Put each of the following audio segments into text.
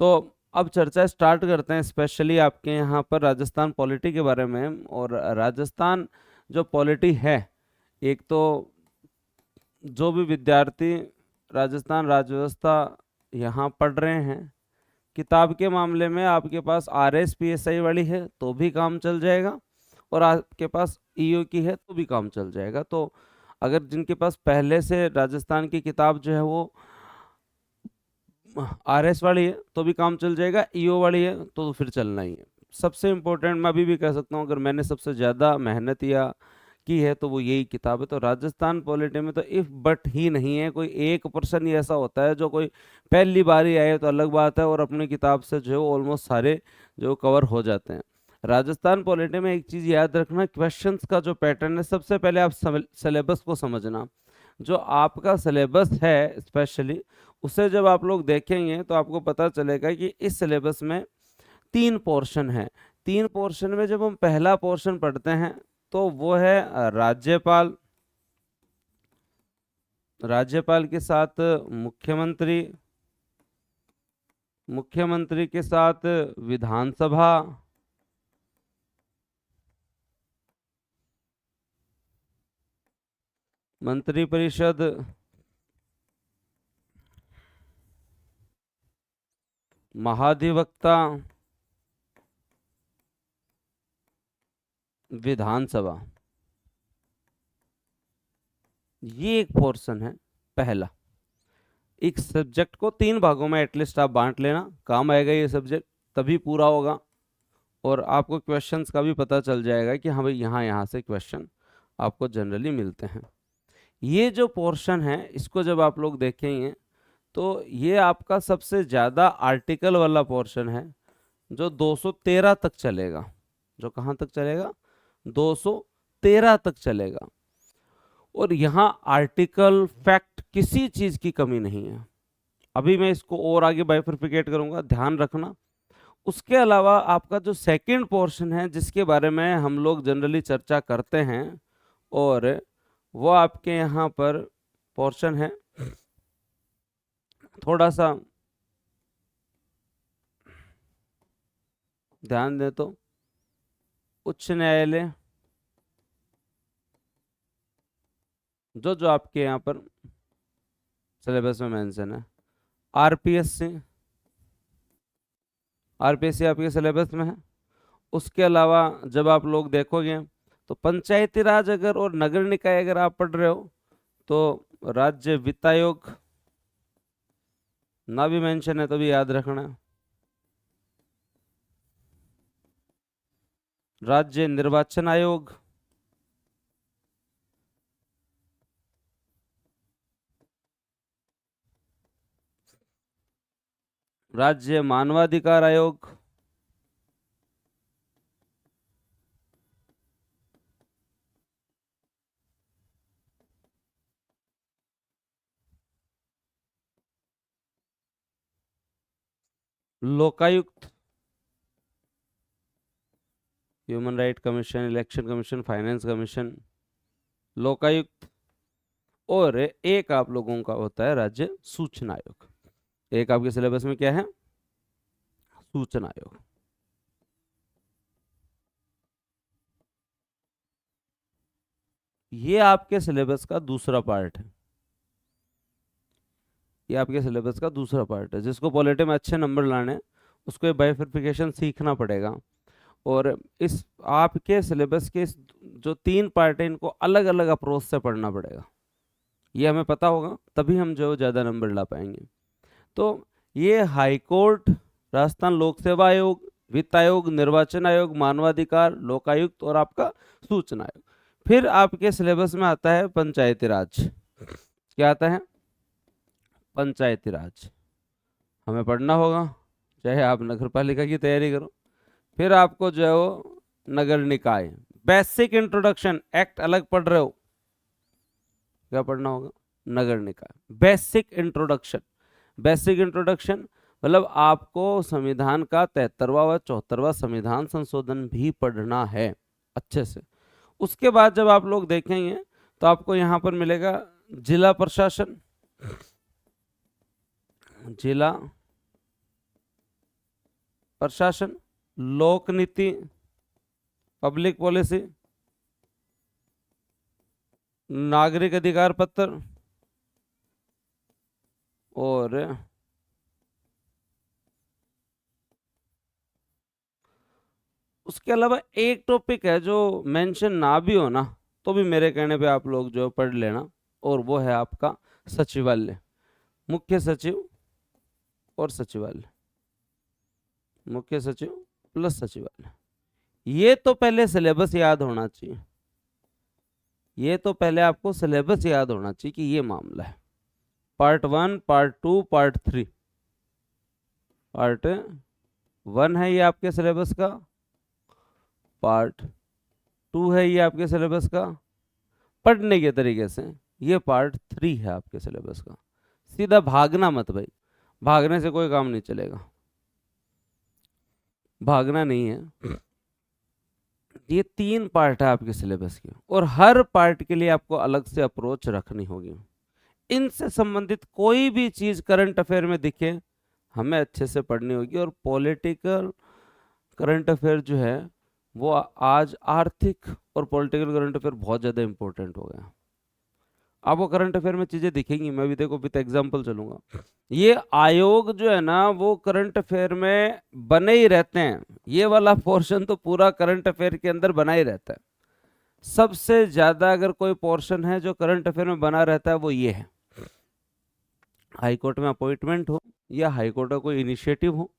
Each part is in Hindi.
तो अब चर्चा स्टार्ट करते हैं स्पेशली आपके यहाँ पर राजस्थान पॉलिटी के बारे में। और राजस्थान जो पॉलिटी है, एक तो जो भी विद्यार्थी राजस्थान राज्य व्यवस्था यहाँ पढ़ रहे हैं, किताब के मामले में आपके पास RSPSI वाली है तो भी काम चल जाएगा, और आपके पास EO की है तो भी काम चल जाएगा। तो अगर जिनके पास पहले से राजस्थान की किताब जो है वो RS वाली है तो भी काम चल जाएगा, EO वाली है तो फिर चलना ही है। सबसे इम्पोर्टेंट मैं अभी भी कह सकता हूँ, अगर मैंने सबसे ज़्यादा मेहनत या की है तो वो यही किताब है। तो राजस्थान पॉलिटी में तो इफ बट ही नहीं है, कोई 1% ही ऐसा होता है जो कोई पहली बार ही आए तो अलग बात है, और अपनी किताब से जो है ऑलमोस्ट सारे जो कवर हो जाते हैं। राजस्थान पॉलिटी में एक चीज़ याद रखना, क्वेश्चंस का जो पैटर्न है, सबसे पहले आप सिलेबस को समझना। जो आपका सिलेबस है स्पेशली, उसे जब आप लोग देखेंगे तो आपको पता चलेगा कि इस सिलेबस में 3 पोर्शन है। 3 पोर्शन में जब हम पहला पोर्शन पढ़ते हैं तो वो है राज्यपाल, राज्यपाल के साथ मुख्यमंत्री, मुख्यमंत्री के साथ विधानसभा, मंत्रिपरिषद, महाधिवक्ता, विधानसभा। ये एक पोर्शन है पहला। एक सब्जेक्ट को 3 भागों में एटलीस्ट आप बांट लेना, काम आएगा ये सब्जेक्ट, तभी पूरा होगा। और आपको क्वेश्चंस का भी पता चल जाएगा कि हाँ भाई यहाँ यहाँ से क्वेश्चन आपको जनरली मिलते हैं। ये जो पोर्शन है इसको जब आप लोग देखेंगे तो ये आपका सबसे ज़्यादा आर्टिकल वाला पोर्शन है, जो 213 तक चलेगा। जो कहाँ तक चलेगा? 213 तक चलेगा। और यहाँ आर्टिकल फैक्ट किसी चीज़ की कमी नहीं है। अभी मैं इसको और आगे बाइफरफिकेट करूंगा, ध्यान रखना। उसके अलावा आपका जो सेकंड पोर्शन है जिसके बारे में हम लोग जनरली चर्चा करते हैं, और वो आपके यहाँ पर पोर्शन है, थोड़ा सा ध्यान दें तो, उच्च न्यायालय, जो जो आपके यहाँ पर सिलेबस में मेंशन है, RPSC, RPSC आपके सिलेबस में है। उसके अलावा जब आप लोग देखोगे तो पंचायती राज अगर और नगर निकाय अगर आप पढ़ रहे हो तो राज्य वित्त आयोग ना भी मेंशन है तो भी याद रखना। राज्य निर्वाचन आयोग, राज्य मानवाधिकार आयोग, Lokayukta, human right commission, election commission, finance commission, Lokayukta. और एक आप लोगों का होता है राज्य सूचना आयोग। एक आपके सिलेबस में क्या है? सूचना आयोग। ये आपके सिलेबस का दूसरा पार्ट है। ये आपके सिलेबस का दूसरा पार्ट है। जिसको पॉलिटी में अच्छे नंबर लाने हैं उसको ये बाइफरफिकेशन सीखना पड़ेगा। और इस आपके सिलेबस के इस जो 3 पार्ट है इनको अलग अलग अप्रोच से पढ़ना पड़ेगा। ये हमें पता होगा तभी हम जो ज़्यादा नंबर ला पाएंगे। तो ये हाई कोर्ट, राजस्थान लोक सेवा आयोग, वित्त आयोग, निर्वाचन आयोग, मानवाधिकार, लोकायुक्त और आपका सूचना आयोग। फिर आपके सिलेबस में आता है पंचायती राज। क्या आता है? पंचायती राज हमें पढ़ना होगा, चाहे आप नगर पालिका की तैयारी करो। फिर आपको जो है वो नगर निकाय, बेसिक इंट्रोडक्शन, एक्ट अलग पढ़ रहे हो, क्या पढ़ना होगा? नगर निकाय, बेसिक इंट्रोडक्शन। बेसिक इंट्रोडक्शन मतलब आपको संविधान का 73वां व 74वां संविधान संशोधन भी पढ़ना है अच्छे से। उसके बाद जब आप लोग देखेंगे तो आपको यहाँ पर मिलेगा जिला प्रशासन, जिला प्रशासन, लोक नीति, पब्लिक पॉलिसी, नागरिक अधिकार पत्र, और उसके अलावा एक टॉपिक है जो मेंशन ना भी हो ना तो भी मेरे कहने पे आप लोग जो पढ़ लेना, और वो है आपका सचिवालय, मुख्य सचिव और सचिवालय, मुख्य सचिव प्लस सचिवालय। ये तो पहले सिलेबस याद होना चाहिए, ये तो पहले आपको सिलेबस याद होना चाहिए कि ये मामला है। Part 1, part 2, part 3। पार्ट 1 है ये आपके सिलेबस का, पार्ट 2 है ये आपके सिलेबस का पढ़ने के तरीके से, ये पार्ट 3 है आपके सिलेबस का। सीधा भागना मत भाई, भागने से कोई काम नहीं चलेगा, भागना नहीं है। ये 3 पार्ट है आपके सिलेबस के, और हर पार्ट के लिए आपको अलग से अप्रोच रखनी होगी। इनसे संबंधित कोई भी चीज करंट अफेयर में दिखे हमें अच्छे से पढ़नी होगी। और पॉलिटिकल करंट अफेयर जो है वो आज आर्थिक और पॉलिटिकल करंट अफेयर बहुत ज़्यादा इंपॉर्टेंट हो गया। आपको करंट अफेयर में चीज़ें दिखेंगी, मैं भी देखो विद एग्जांपल चलूंगा। ये आयोग जो है ना वो करंट अफेयर में बने ही रहते हैं, ये वाला पोर्शन तो पूरा करंट अफेयर के अंदर बना ही रहता है। सबसे ज़्यादा अगर कोई पोर्शन है जो करंट अफेयर में बना रहता है वो ये है। हाईकोर्ट में अपॉइंटमेंट हो या हाईकोर्ट का कोई इनिशिएटिव हो,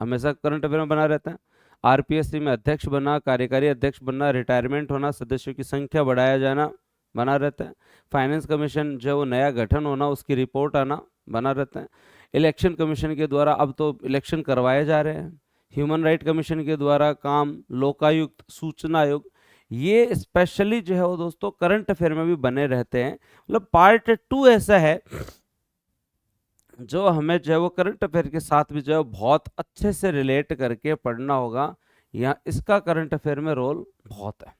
हमेशा करंट अफेयर में बना रहता है। आरपीएससी में अध्यक्ष बनना, कार्यकारी अध्यक्ष बनना, रिटायरमेंट होना, सदस्यों की संख्या बढ़ाया जाना बना रहता है। फाइनेंस कमीशन जो वो नया गठन होना उसकी रिपोर्ट आना बना रहता है। इलेक्शन कमीशन के द्वारा अब तो इलेक्शन करवाए जा रहे हैं। ह्यूमन राइट कमीशन के द्वारा काम, लोकायुक्त, सूचना आयोग, ये स्पेशली जो है वो दोस्तों करंट अफेयर में भी बने रहते हैं। मतलब पार्ट 2 ऐसा है जो हमें जो है वो करंट अफेयर के साथ भी जो है बहुत अच्छे से रिलेट करके पढ़ना होगा। या इसका करंट अफेयर में रोल बहुत है।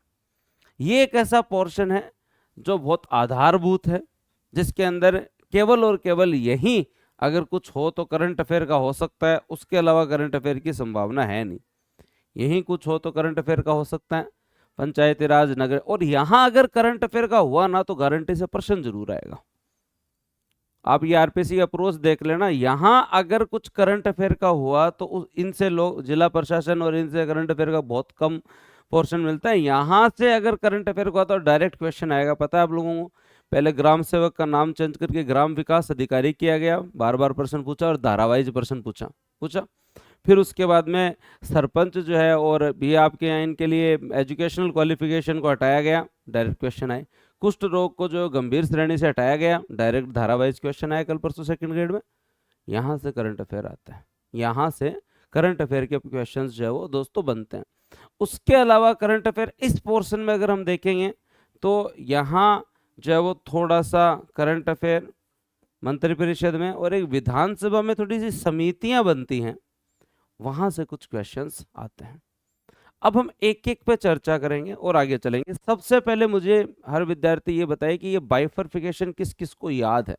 ये एक ऐसा पोर्शन है जो बहुत आधारभूत है, जिसके अंदर केवल और केवल यही अगर कुछ हो तो करंट अफेयर का हो सकता है, उसके अलावा करंट अफेयर की संभावना है नहीं। यही कुछ हो तो करंट अफेयर का हो सकता है, पंचायती राज, नगर, और यहां अगर करंट अफेयर का हुआ ना तो गारंटी से प्रश्न जरूर आएगा। आप ये आरपीसी अप्रोच देख लेना, यहां अगर कुछ करंट अफेयर का हुआ तो इनसे लोग जिला प्रशासन और इनसे करंट अफेयर का बहुत कम पोर्शन मिलता है। यहां से अगर करंट अफेयर का हुआ तो डायरेक्ट क्वेश्चन आएगा। पता है आप लोगों को, पहले ग्राम सेवक का नाम चेंज करके ग्राम विकास अधिकारी किया गया, बार बार प्रश्न पूछा और धारावाहिक प्रश्न पूछा पूछा। फिर उसके बाद में सरपंच जो है और भी आपके यहाँ इनके लिए एजुकेशनल क्वालिफिकेशन को हटाया गया, डायरेक्ट क्वेश्चन आए। कुष्ठ रोग को जो गंभीर श्रेणी से हटाया गया, डायरेक्ट धारावाहिक क्वेश्चन आया कल परसों सेकंड ग्रेड में। यहाँ से करंट अफेयर आता है, यहाँ से करंट अफेयर के क्वेश्चंस जो है वो दोस्तों बनते हैं। उसके अलावा करंट अफेयर इस पोर्शन में अगर हम देखेंगे तो यहाँ जो है वो थोड़ा सा करंट अफेयर मंत्रिपरिषद में और एक विधानसभा में थोड़ी सी समितियां बनती हैं, वहां से कुछ क्वेश्चंस आते हैं। अब हम एक एक पे चर्चा करेंगे और आगे चलेंगे। सबसे पहले मुझे हर विद्यार्थी ये बताए कि ये बाइफर्फिकेशन किस किस को याद है,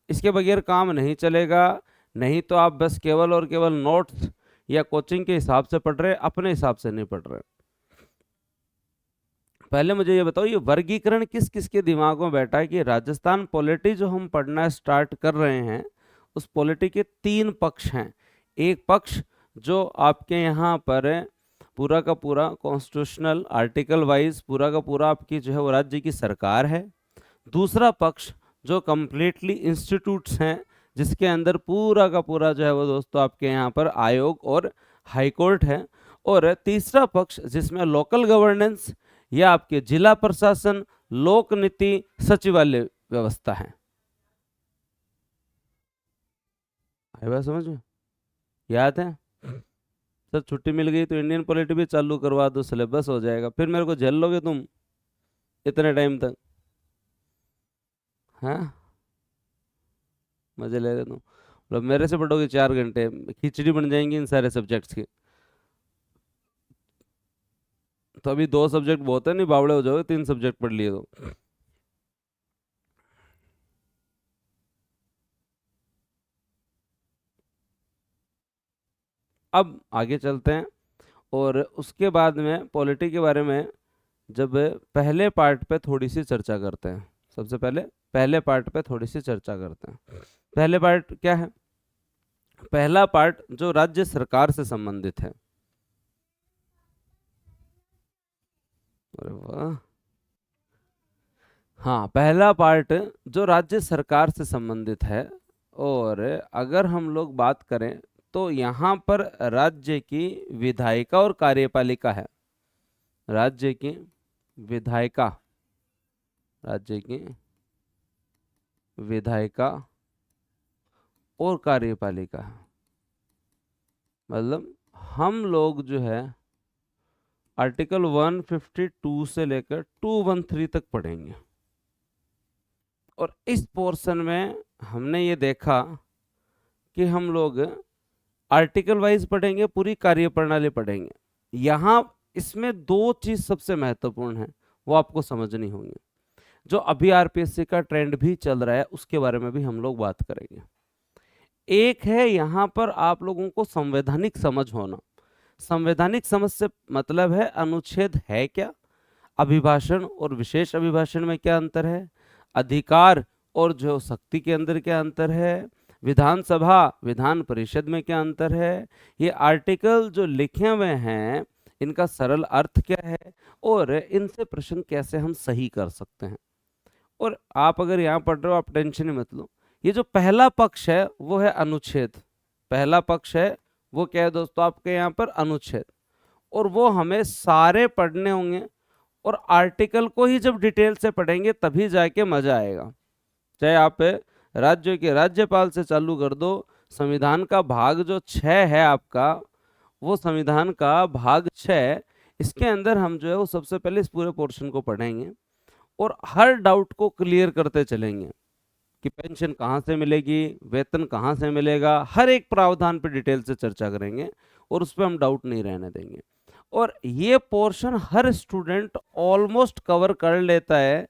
इसके बगैर काम नहीं चलेगा। नहीं तो आप बस केवल और केवल नोट्स या कोचिंग के हिसाब से पढ़ रहे, अपने हिसाब से नहीं पढ़ रहे। पहले मुझे ये बताओ, ये वर्गीकरण किस किस के दिमाग में बैठा है कि राजस्थान पॉलिटी जो हम पढ़ना स्टार्ट कर रहे हैं उस पॉलिटी के 3 पक्ष हैं। एक पक्ष जो आपके यहाँ पर पूरा का पूरा कॉन्स्टिट्यूशनल आर्टिकल वाइज पूरा का पूरा आपकी जो है वो राज्य की सरकार है। दूसरा पक्ष जो कम्प्लीटली इंस्टीट्यूट्स हैं, जिसके अंदर पूरा का पूरा जो है वो दोस्तों आपके यहाँ पर आयोग और हाईकोर्ट है। और तीसरा पक्ष जिसमें लोकल गवर्नेंस या आपके जिला प्रशासन, लोक नीति, सचिवालय व्यवस्था है। आई बात समझ में? याद है? सर छुट्टी मिल गई तो इंडियन पॉलिटी भी चालू करवा दो, सिलेबस हो जाएगा। फिर मेरे को झेल लोगे तुम इतने टाइम तक? हाँ, मजे ले रहे तुम। मतलब मेरे से पढ़ोगे 4 घंटे, खिचड़ी बन जाएंगी इन सारे सब्जेक्ट्स की। तो अभी 2 सब्जेक्ट बहुत है, नहीं बावड़े हो जाओगे 3 सब्जेक्ट पढ़ लिए तो। अब आगे चलते हैं और उसके बाद में पॉलिटी के बारे में जब पहले पार्ट पे थोड़ी सी चर्चा करते हैं। सबसे पहले पहले पार्ट पे थोड़ी सी चर्चा करते हैं। पहले पार्ट क्या है? पहला पार्ट जो राज्य सरकार से संबंधित है। अरे वाह, हाँ, पहला पार्ट जो राज्य सरकार से संबंधित है। और अगर हम लोग बात करें तो यहाँ पर राज्य की विधायिका और कार्यपालिका है। राज्य की विधायिका, राज्य की विधायिका और कार्यपालिका है। मतलब हम लोग जो है आर्टिकल 152 से लेकर 213 तक पढ़ेंगे। और इस पोर्शन में हमने ये देखा कि हम लोग आर्टिकल वाइज पढ़ेंगे, पूरी कार्यप्रणाली पढ़ेंगे। यहाँ इसमें दो चीज सबसे महत्वपूर्ण है, वो आपको समझनी होंगी। जो अभी आरपीएससी का ट्रेंड भी चल रहा है उसके बारे में भी हम लोग बात करेंगे। एक है यहाँ पर आप लोगों को संवैधानिक समझ होना। संवैधानिक समझ से मतलब है अनुच्छेद है क्या, अभिभाषण और विशेष अभिभाषण में क्या अंतर है, अधिकार और जो शक्ति के अंदर क्या अंतर है, विधानसभा विधान परिषद में क्या अंतर है, ये आर्टिकल जो लिखे हुए हैं इनका सरल अर्थ क्या है, और इनसे प्रश्न कैसे हम सही कर सकते हैं। और आप अगर यहाँ पढ़ रहे हो आप टेंशन ही मत लो। ये जो पहला पक्ष है वो है अनुच्छेद। पहला पक्ष है वो क्या है दोस्तों, आपके यहाँ पर अनुच्छेद। और वो हमें सारे पढ़ने होंगे और आर्टिकल को ही जब डिटेल से पढ़ेंगे तभी जाके मजा आएगा। चाहे आप राज्य के राज्यपाल से चालू कर दो, संविधान का भाग जो 6 है आपका, वो संविधान का भाग 6, इसके अंदर हम जो है वो सबसे पहले इस पूरे पोर्शन को पढ़ेंगे और हर डाउट को क्लियर करते चलेंगे कि पेंशन कहाँ से मिलेगी, वेतन कहाँ से मिलेगा, हर एक प्रावधान पे डिटेल से चर्चा करेंगे और उस पर हम डाउट नहीं रहने देंगे। और ये पोर्शन हर स्टूडेंट ऑलमोस्ट कवर कर लेता है।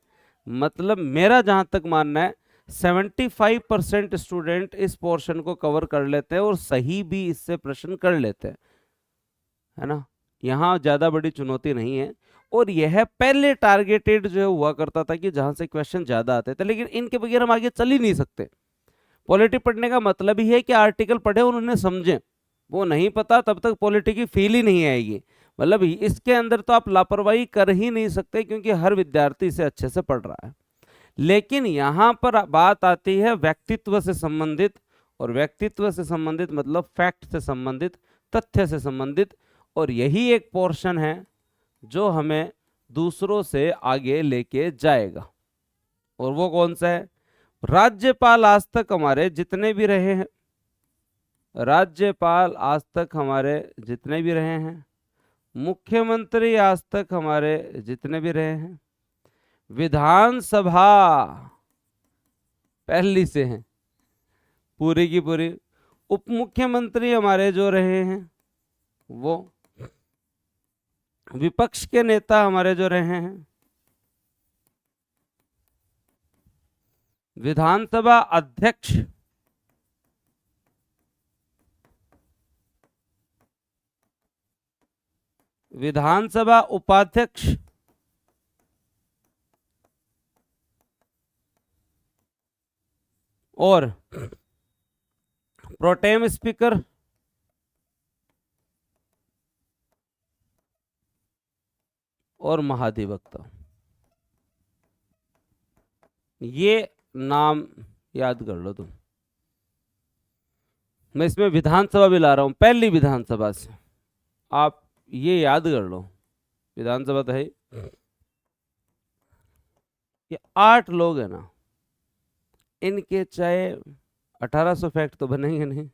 मतलब मेरा जहाँ तक मानना है 75% स्टूडेंट इस पोर्शन को कवर कर लेते हैं और सही भी इससे प्रश्न कर लेते हैं, है ना। यहाँ ज़्यादा बड़ी चुनौती नहीं है। और यह पहले टारगेटेड जो है हुआ करता था कि जहाँ से क्वेश्चन ज़्यादा आते थे, लेकिन इनके बगैर हम आगे चल ही नहीं सकते। पॉलिटी पढ़ने का मतलब ही है कि आर्टिकल पढ़े और उन्हें समझें। वो नहीं पता तब तक पॉलिटी की फील ही नहीं आएगी। मतलब इसके अंदर तो आप लापरवाही कर ही नहीं सकते क्योंकि हर विद्यार्थी इसे अच्छे से पढ़ रहा है। लेकिन यहाँ पर बात आती है व्यक्तित्व से संबंधित, और व्यक्तित्व से संबंधित मतलब फैक्ट से संबंधित, तथ्य से संबंधित। और यही एक पोर्शन है जो हमें दूसरों से आगे लेके जाएगा। और वो कौन सा है? राज्यपाल आज तक हमारे जितने भी रहे हैं, राज्यपाल आज तक हमारे जितने भी रहे हैं, मुख्यमंत्री आज तक हमारे जितने भी रहे हैं, विधानसभा पहली से हैं पूरी की पूरी, उप मुख्यमंत्री हमारे जो रहे हैं वो, विपक्ष के नेता हमारे जो रहे हैं, विधानसभा अध्यक्ष, विधानसभा उपाध्यक्ष, और प्रोटेम स्पीकर, और महाधिवक्ता। ये नाम याद कर लो तुम। मैं इसमें विधानसभा भी ला रहा हूं, पहली विधानसभा से आप ये याद कर लो। विधानसभा तो है ये 8 लोग हैं ना, इनके चाहे 1800 फैक्ट तो बनेंगे नहीं,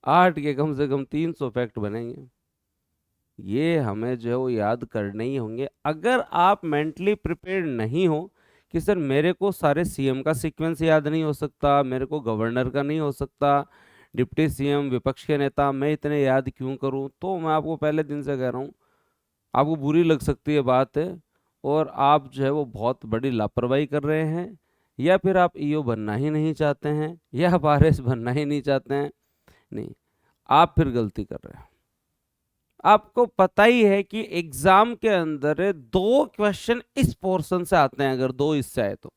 8 के कम से कम 300 फैक्ट बनेंगे। ये हमें जो है वो याद करने ही होंगे। अगर आप मेंटली प्रिपेयर्ड नहीं हो कि सर मेरे को सारे सीएम का सीक्वेंस याद नहीं हो सकता, मेरे को गवर्नर का नहीं हो सकता, डिप्टी सीएम, विपक्ष के नेता, मैं इतने याद क्यों करूं, तो मैं आपको पहले दिन से कह रहा हूं आपको बुरी लग सकती है बात है, और आप जो है वो बहुत बड़ी लापरवाही कर रहे हैं, या फिर आप ईओ बनना ही नहीं चाहते हैं, या आप आरएस बनना ही नहीं चाहते हैं। नहीं, आप फिर गलती कर रहे हैं। आपको पता ही है कि एग्जाम के अंदर 2 क्वेश्चन इस पोर्शन से आते हैं, अगर 2 इससे आए तो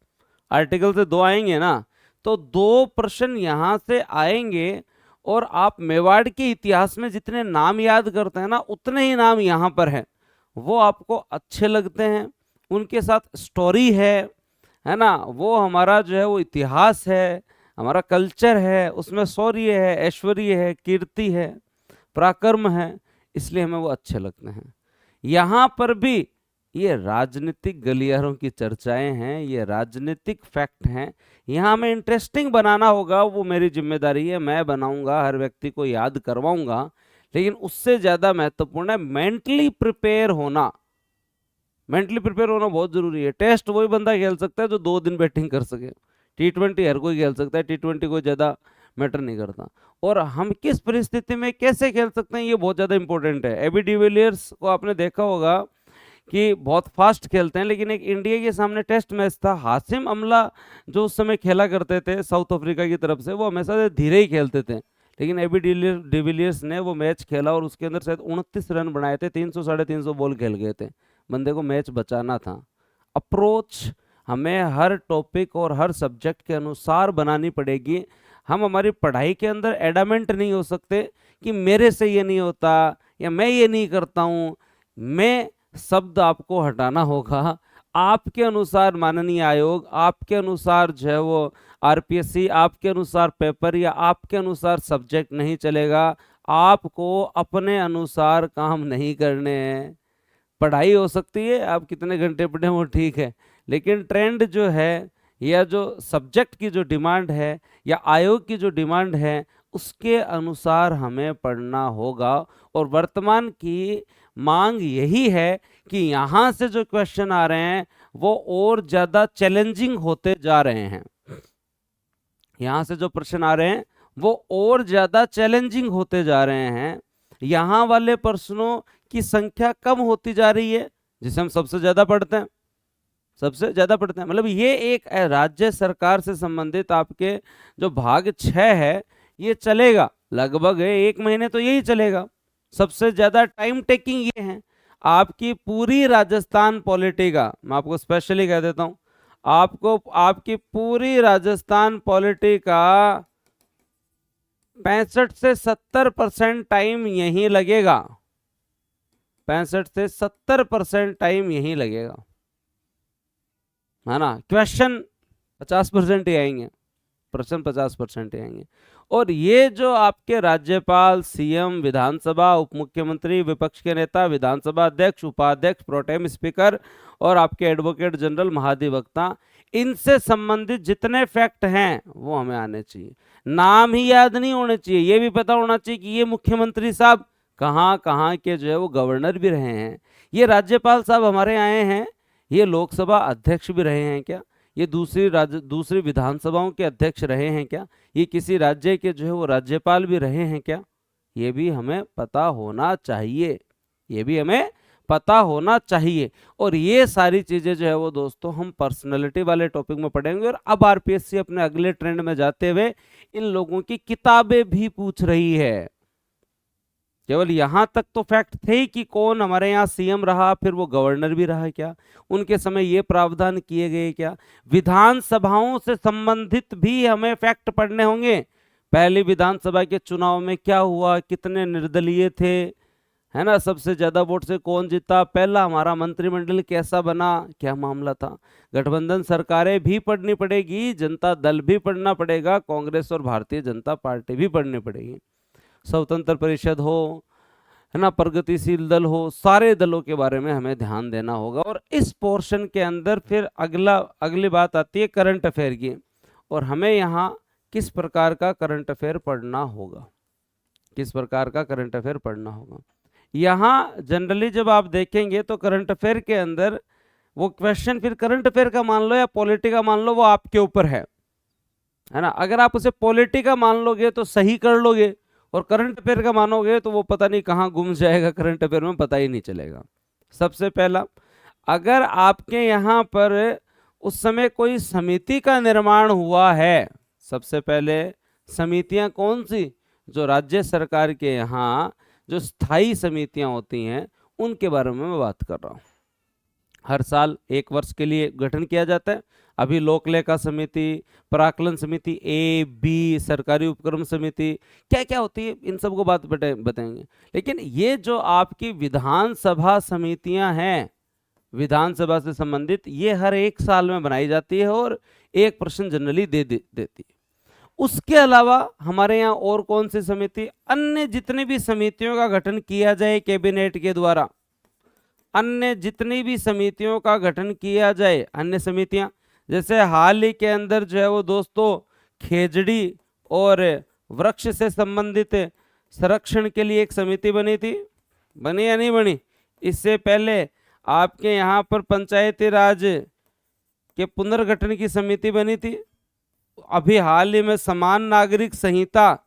आर्टिकल से 2 आएंगे ना, तो 2 प्रश्न यहां से आएंगे। और आप मेवाड़ के इतिहास में जितने नाम याद करते हैं ना, उतने ही नाम यहां पर हैं। वो आपको अच्छे लगते हैं, उनके साथ स्टोरी है ना, वो हमारा जो है वो इतिहास है, हमारा कल्चर है, उसमें शौर्य है, ऐश्वर्य है, कीर्ति है, पराक्रम है, इसलिए हमें वो अच्छे लगते हैं। यहां पर भी ये राजनीतिक गलियारों की चर्चाएं हैं, ये राजनीतिक फैक्ट हैं। यहां हमें इंटरेस्टिंग बनाना होगा, वो मेरी जिम्मेदारी है, मैं बनाऊंगा, हर व्यक्ति को याद करवाऊंगा। लेकिन उससे ज्यादा महत्वपूर्ण है मेंटली प्रिपेयर होना। मेंटली प्रिपेयर होना बहुत जरूरी है। टेस्ट वही बंदा खेल सकता है जो 2 दिन बैटिंग कर सके। T20 हर कोई खेल सकता है, T20 कोई ज्यादा मैटर नहीं करता। और हम किस परिस्थिति में कैसे खेल सकते हैं, ये बहुत ज्यादा इंपॉर्टेंट है। एबी डिविलियर्स को आपने देखा होगा कि बहुत फास्ट खेलते हैं, लेकिन एक इंडिया के सामने टेस्ट मैच था, हाशिम अमला जो उस समय खेला करते थे साउथ अफ्रीका की तरफ से, वो हमेशा से धीरे ही खेलते थे। लेकिन एबी डिविलियर्स ने वो मैच खेला और उसके अंदर शायद 29 रन बनाए थे, 300 350 बॉल खेल गए थे। बंदे को मैच बचाना था। अप्रोच हमें हर टॉपिक और हर सब्जेक्ट के अनुसार बनानी पड़ेगी। हम हमारी पढ़ाई के अंदर एडामेंट नहीं हो सकते कि मेरे से ये नहीं होता या मैं ये नहीं करता हूँ। मैं शब्द आपको हटाना होगा। आपके अनुसार माननीय आयोग, आपके अनुसार जो है वो आरपीएससी, आपके अनुसार पेपर या आपके अनुसार सब्जेक्ट नहीं चलेगा। आपको अपने अनुसार काम नहीं करने हैं। पढ़ाई हो सकती है, आप कितने घंटे पढ़े वो ठीक है, लेकिन ट्रेंड जो है या जो सब्जेक्ट की जो डिमांड है या आयोग की जो डिमांड है, उसके अनुसार हमें पढ़ना होगा। और वर्तमान की मांग यही है कि यहाँ से जो क्वेश्चन आ रहे हैं वो और ज़्यादा चैलेंजिंग होते जा रहे हैं। यहाँ से जो प्रश्न आ रहे हैं वो और ज़्यादा चैलेंजिंग होते जा रहे हैं। यहाँ वाले प्रश्नों की संख्या कम होती जा रही है, जिसे हम सबसे ज़्यादा पढ़ते हैं, सबसे ज़्यादा पढ़ते हैं। मतलब ये एक राज्य सरकार से संबंधित आपके जो भाग 6 है, ये चलेगा लगभग 1 महीने तो यही चलेगा। सबसे ज़्यादा टाइम टेकिंग ये है। आपकी पूरी राजस्थान पॉलिटी का, मैं आपको स्पेशली कह देता हूँ, आपको आपकी पूरी राजस्थान पॉलिटी का 65 से 70% टाइम यहीं लगेगा। 65 से 70% टाइम यहीं लगेगा, है ना। क्वेश्चन 50% ही आएंगे, प्रश्न 50% ही आएंगे। और ये जो आपके राज्यपाल, सीएम, विधानसभा, उप मुख्यमंत्री, विपक्ष के नेता, विधानसभा अध्यक्ष, उपाध्यक्ष, प्रोटेम स्पीकर और आपके एडवोकेट जनरल, महाधिवक्ता, इनसे संबंधित जितने फैक्ट हैं वो हमें आने चाहिए। नाम ही याद नहीं होने चाहिए, ये भी पता होना चाहिए कि ये मुख्यमंत्री साहब कहाँ कहाँ के जो है वो गवर्नर भी रहे हैं, ये राज्यपाल साहब हमारे आए हैं, ये लोकसभा अध्यक्ष भी रहे हैं क्या, ये दूसरी विधानसभाओं के अध्यक्ष रहे हैं क्या, ये किसी राज्य के जो है वो राज्यपाल भी रहे हैं क्या, ये भी हमें पता होना चाहिए। ये भी हमें पता होना चाहिए। और ये सारी चीजें जो है वो दोस्तों हम पर्सनालिटी वाले टॉपिक में पढ़ेंगे। और अब आरपीएससी अपने अगले ट्रेंड में जाते हुए इन लोगों की किताबें भी पूछ रही है। केवल यहां तक तो फैक्ट थे ही कि कौन हमारे यहाँ सीएम रहा, फिर वो गवर्नर भी रहा क्या, उनके समय ये प्रावधान किए गए क्या। विधानसभाओं से संबंधित भी हमें फैक्ट पढ़ने होंगे। पहली विधानसभा के चुनाव में क्या हुआ, कितने निर्दलीय थे, है ना, सबसे ज्यादा वोट से कौन जीता, पहला हमारा मंत्रिमंडल कैसा बना, क्या मामला था। गठबंधन सरकारें भी पढ़नी पड़ेगी, जनता दल भी पढ़ना पड़ेगा, कांग्रेस और भारतीय जनता पार्टी भी पढ़नी पड़ेगी, स्वतंत्र परिषद हो, है ना, प्रगतिशील दल हो, सारे दलों के बारे में हमें ध्यान देना होगा। और इस पोर्शन के अंदर फिर अगली बात आती है करंट अफेयर की। और हमें यहाँ किस प्रकार का करंट अफेयर पढ़ना होगा, किस प्रकार का करंट अफेयर पढ़ना होगा। यहाँ जनरली जब आप देखेंगे तो करंट अफेयर के अंदर वो क्वेश्चन फिर करंट अफेयर का मान लो या पॉलिटी का मान लो, वो आपके ऊपर है ना। अगर आप उसे पॉलिटी का मान लोगे तो सही कर लोगे, और करंट अफेयर का मानोगे तो वो पता नहीं कहाँ गुम जाएगा, करंट अफेयर में पता ही नहीं चलेगा। सबसे पहला, अगर आपके यहाँ पर उस समय कोई समिति का निर्माण हुआ है, सबसे पहले समितियां कौन सी, जो राज्य सरकार के यहाँ जो स्थायी समितियां होती हैं उनके बारे में मैं बात कर रहा हूँ। हर साल 1 वर्ष के लिए गठन किया जाता है। अभी लोक लेखा समिति, प्राक्कलन समिति ए बी, सरकारी उपक्रम समिति, क्या क्या होती है इन सबको बात बताएंगे। लेकिन ये जो आपकी विधानसभा समितियां हैं, विधानसभा से संबंधित, ये हर 1 साल में बनाई जाती है और 1% जनरली देती है। उसके अलावा हमारे यहाँ और कौन सी समिति, अन्य जितनी भी समितियों का गठन किया जाए कैबिनेट के द्वारा, अन्य जितनी भी समितियों का गठन किया जाए, अन्य समितियां, जैसे हाल ही के अंदर जो है वो दोस्तों खेजड़ी और वृक्ष से संबंधित संरक्षण के लिए एक समिति बनी थी, बनी या नहीं बनी? इससे पहले आपके यहाँ पर पंचायती राज के पुनर्गठन की समिति बनी थी। अभी हाल ही में समान नागरिक संहिता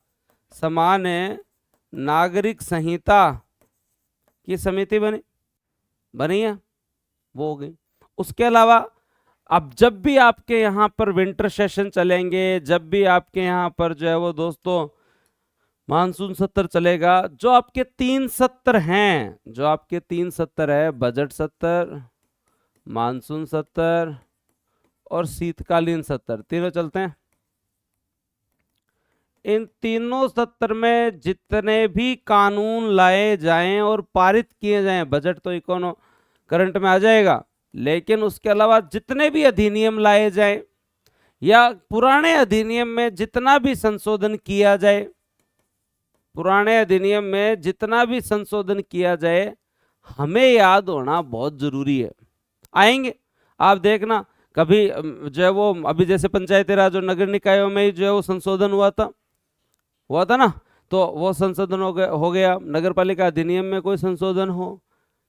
की समिति बनी है, वो हो गई। उसके अलावा अब जब भी आपके यहाँ पर विंटर सेशन चलेंगे, जब भी आपके यहाँ पर जो है वो दोस्तों मानसून सत्र चलेगा, जो आपके 3 सत्र हैं, जो आपके 3 सत्र है, बजट सत्र, मानसून सत्र और शीतकालीन सत्र, तीनों चलते हैं। इन तीनों सत्र में जितने भी कानून लाए जाएं और पारित किए जाएं, बजट तो इकोनो करंट में आ जाएगा, लेकिन उसके अलावा जितने भी अधिनियम लाए जाएं या पुराने अधिनियम में जितना भी संशोधन किया जाए, पुराने अधिनियम में जितना भी संशोधन किया जाए, हमें याद होना बहुत जरूरी है। आएंगे आप देखना, कभी जो है वो अभी जैसे पंचायती राज और नगर निकायों में जो है वो संशोधन हुआ था ना, तो वो संशोधन हो गया। नगर पालिका अधिनियम में कोई संशोधन हो,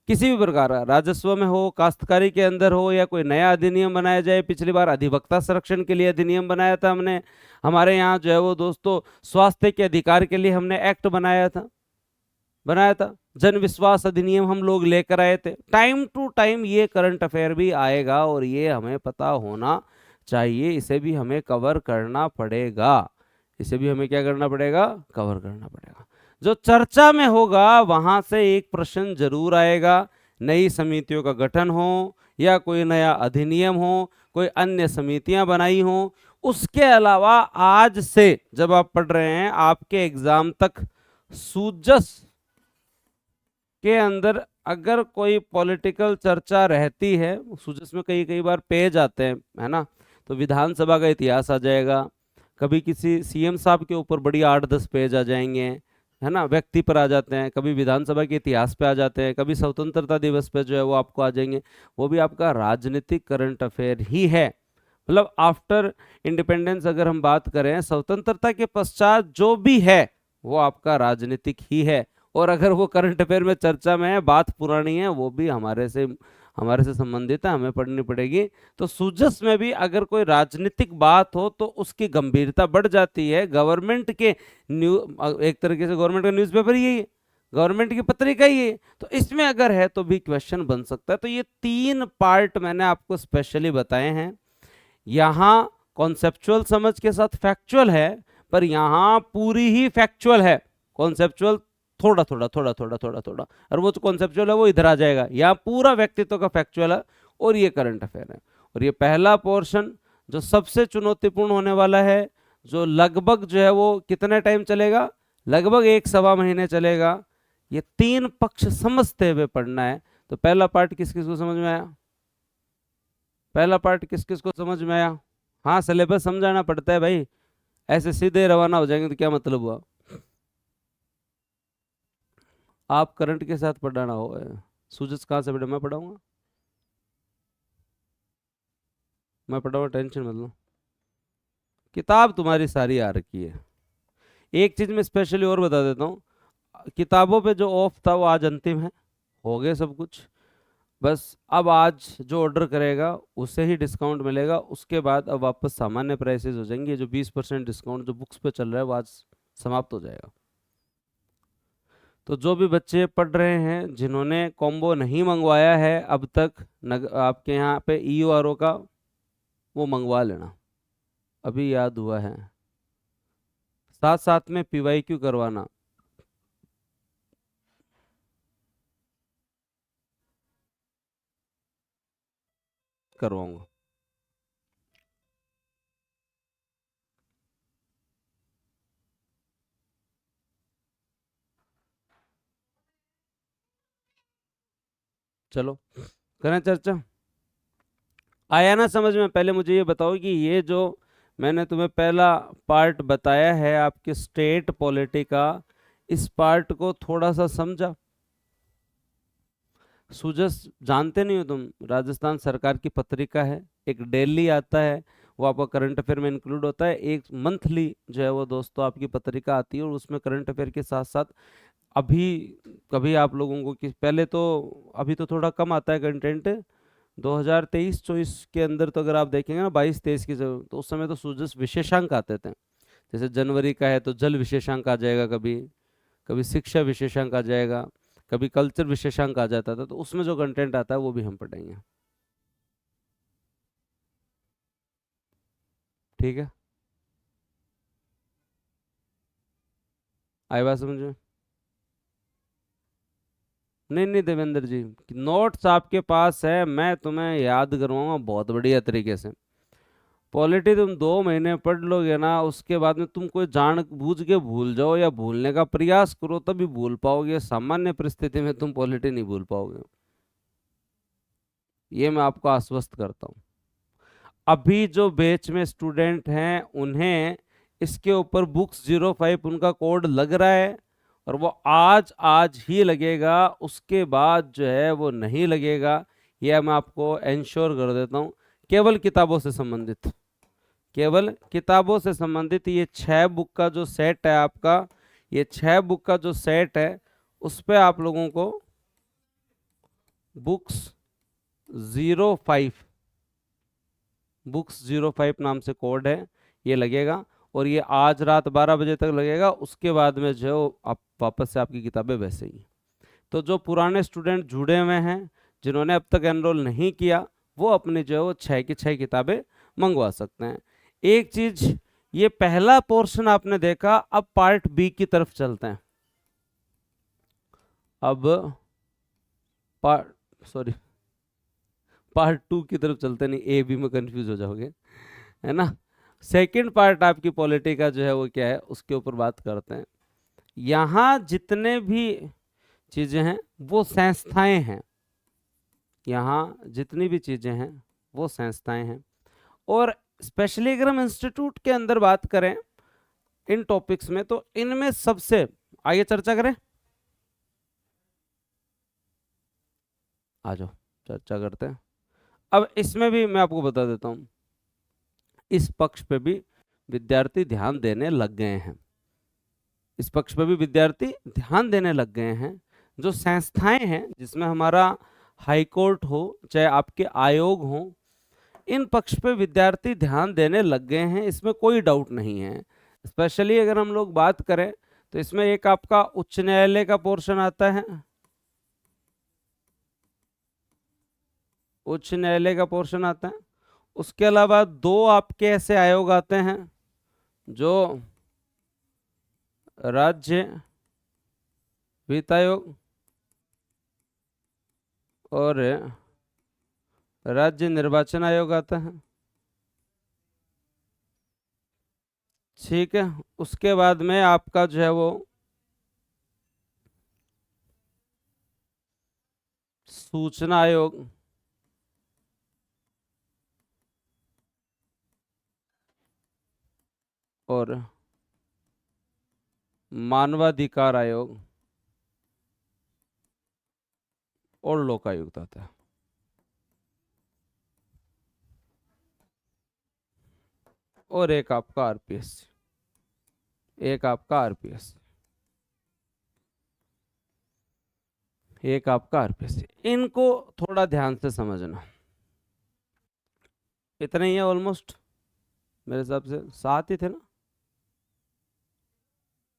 किसी भी प्रकार का, राजस्व में हो, काश्तकारी के अंदर हो, या कोई नया अधिनियम बनाया जाए। पिछली बार अधिवक्ता संरक्षण के लिए अधिनियम बनाया था हमने, हमारे यहाँ जो है वो दोस्तों स्वास्थ्य के अधिकार के लिए हमने एक्ट बनाया था, जन विश्वास अधिनियम हम लोग लेकर आए थे। टाइम टू टाइम ये करंट अफेयर भी आएगा और ये हमें पता होना चाहिए, इसे भी हमें कवर करना पड़ेगा, इसे भी हमें क्या करना पड़ेगा, कवर करना पड़ेगा। जो चर्चा में होगा वहां से एक प्रश्न जरूर आएगा, नई समितियों का गठन हो या कोई नया अधिनियम हो, कोई अन्य समितियां बनाई हो। उसके अलावा आज से जब आप पढ़ रहे हैं, आपके एग्जाम तक सूजस के अंदर अगर कोई पॉलिटिकल चर्चा रहती है, सूजस में कई बार पेज आते हैं, है ना, तो विधानसभा का इतिहास आ जाएगा, कभी किसी सीएम साहब के ऊपर बड़ी 8-10 पेज आ जाएंगे, है ना, व्यक्ति पर आ जाते हैं, कभी विधानसभा के इतिहास पे आ जाते हैं, कभी स्वतंत्रता दिवस पे जो है वो आपको आ जाएंगे। वो भी आपका राजनीतिक करंट अफेयर ही है। मतलब आफ्टर इंडिपेंडेंस अगर हम बात करें, स्वतंत्रता के पश्चात जो भी है वो आपका राजनीतिक ही है। और अगर वो करंट अफेयर में चर्चा में है, बात पुरानी है, वो भी हमारे से संबंधित है, हमें पढ़नी पड़ेगी। तो सूजस में भी अगर कोई राजनीतिक बात हो तो उसकी गंभीरता बढ़ जाती है। गवर्नमेंट के एक तरीके से गवर्नमेंट का न्यूज़पेपर ही है, गवर्नमेंट की पत्रिका ही है, तो इसमें अगर है तो भी क्वेश्चन बन सकता है। तो ये 3 पार्ट मैंने आपको स्पेशली बताए हैं। यहाँ कॉन्सेप्चुअल समझ के साथ फैक्चुअल है, पर यहाँ पूरी ही फैक्चुअल है, कॉन्सेप्चुअल थोड़ा थोड़ा थोड़ा थोड़ा थोड़ा थोड़ा, और वो जो कॉन्सेप्चुअल है वो इधर आ जाएगा। यहाँ पूरा व्यक्तित्व का फैक्चुअल है और ये करंट अफेयर है। और ये पहला पोर्शन जो सबसे चुनौतीपूर्ण होने वाला है, जो लगभग जो है वो कितने टाइम चलेगा, लगभग 1-1.25 महीने चलेगा। ये 3 पक्ष समझते हुए पढ़ना है। तो पहला पार्ट किस किस को समझ में आया? पहला पार्ट किस किस को समझ में आया? हाँ, सिलेबस समझाना पड़ता है भाई, ऐसे सीधे रवाना हो जाएंगे तो क्या मतलब हुआ। आप करंट के साथ पढ़ाना हो, सूजस कहाँ से पढ़े? मैं पढ़ाऊंगा, मैं पढ़ाऊंगा, टेंशन मत लो, किताब तुम्हारी सारी आ रखी है। एक चीज मैं स्पेशली और बता देता हूँ, किताबों पे जो ऑफ था वो आज अंतिम है, हो गए सब कुछ। बस अब आज जो ऑर्डर करेगा उससे ही डिस्काउंट मिलेगा, उसके बाद अब वापस सामान्य प्राइसेस हो जाएंगे। जो 20% डिस्काउंट जो बुक्स पे चल रहा है वो आज समाप्त हो जाएगा। तो जो भी बच्चे पढ़ रहे हैं, जिन्होंने कॉम्बो नहीं मंगवाया है अब तक, आपके यहाँ पे EORO का वो मंगवा लेना, अभी याद हुआ है। साथ साथ में PYQ करवाना, करवाऊंगा। चलो करें चर्चा। आया ना समझ में? पहले मुझे ये बताओ कि ये जो मैंने तुम्हें पहला पार्ट बताया है आपके स्टेट पॉलिटी का, इस पार्ट को थोड़ा सा समझा? सुजस जानते नहीं हो तुम? राजस्थान सरकार की पत्रिका है, एक डेली आता है, वो आपका करंट अफेयर में इंक्लूड होता है। एक मंथली जो है वो दोस्तों आपकी पत्रिका आती है, और उसमें करंट अफेयर के साथ साथ अभी कभी आप लोगों को पहले तो, अभी तो थोड़ा कम आता है कंटेंट 2023-24 के अंदर, तो अगर आप देखेंगे ना 22-23 की तो उस समय तो सूजस विशेषांक आते थे। जैसे जनवरी का है तो जल विशेषांक आ जाएगा, कभी कभी शिक्षा विशेषांक आ जाएगा, कभी कल्चर विशेषांक आ जाता था, तो उसमें जो कंटेंट आता है वो भी हम पढ़ेंगे। ठीक है, आई बात समझ में? नहीं नहीं देवेंद्र जी, नोट्स आपके पास है, मैं तुम्हें याद करवाऊंगा बहुत बढ़िया तरीके से। पॉलिटी तुम 2 महीने पढ़ लोगे ना, उसके बाद में तुम कोई जान बूझ के भूल जाओ या भूलने का प्रयास करो तभी भूल पाओगे, सामान्य परिस्थिति में तुम पॉलिटी नहीं भूल पाओगे, ये मैं आपको आश्वस्त करता हूँ। अभी जो बैच में स्टूडेंट हैं उन्हें इसके ऊपर बुक्स 05 उनका कोड लग रहा है, और वो आज आज ही लगेगा, उसके बाद जो है वो नहीं लगेगा, यह मैं आपको इंश्योर कर देता हूँ। केवल किताबों से संबंधित, केवल किताबों से संबंधित ये 6 बुक का जो सेट है आपका, ये 6 बुक का जो सेट है, उस पे आप लोगों को बुक्स 05 बुक्स 05 नाम से कोड है, ये लगेगा, और ये आज रात 12 बजे तक लगेगा। उसके बाद में जो है वो आप वापस से आपकी किताबें वैसे ही। तो जो पुराने स्टूडेंट जुड़े हुए हैं, जिन्होंने अब तक एनरोल नहीं किया, वो अपने जो है वो 6 की 6 किताबें मंगवा सकते हैं। एक चीज, ये पहला पोर्शन आपने देखा, अब पार्ट बी की तरफ चलते हैं। अब पार्ट सॉरी पार्ट 2 की तरफ चलते, नहीं ए बी में कंफ्यूज हो जाओगे, है ना? सेकंड पार्ट आपकी पॉलिटी का जो है वो क्या है, उसके ऊपर बात करते हैं। यहाँ जितने भी चीजें हैं वो संस्थाएं हैं, यहाँ जितनी भी चीजें हैं वो संस्थाएं हैं। और स्पेशली अगर हम इंस्टीट्यूट के अंदर बात करें इन टॉपिक्स में, तो इनमें सबसे, आइए चर्चा करें, आ जाओ चर्चा करते हैं। अब इसमें भी मैं आपको बता देता हूं, इस पक्ष पे भी विद्यार्थी ध्यान देने लग गए हैं, इस पक्ष पे भी विद्यार्थी ध्यान देने लग गए हैं। जो संस्थाएं हैं जिसमें हमारा हाई कोर्ट हो चाहे आपके आयोग हो, इन पक्ष पे विद्यार्थी ध्यान देने लग गए हैं, इसमें कोई डाउट नहीं है। स्पेशली अगर हम लोग बात करें तो इसमें एक आपका उच्च न्यायालय का पोर्शन आता है, उच्च न्यायालय का पोर्शन आता है। उसके अलावा 2 आपके ऐसे आयोग आते हैं जो राज्य वित्त आयोग और राज्य निर्वाचन आयोग आता है। ठीक है, उसके बाद में आपका जो है वो सूचना आयोग और मानवाधिकार आयोग और लोकायुक्त आता है। और एक आपका आरपीएस, एक आपका आरपीएस, एक आपका आरपीएस। इनको थोड़ा ध्यान से समझना। इतने ही है ऑलमोस्ट, मेरे हिसाब से 7 ही थे ना?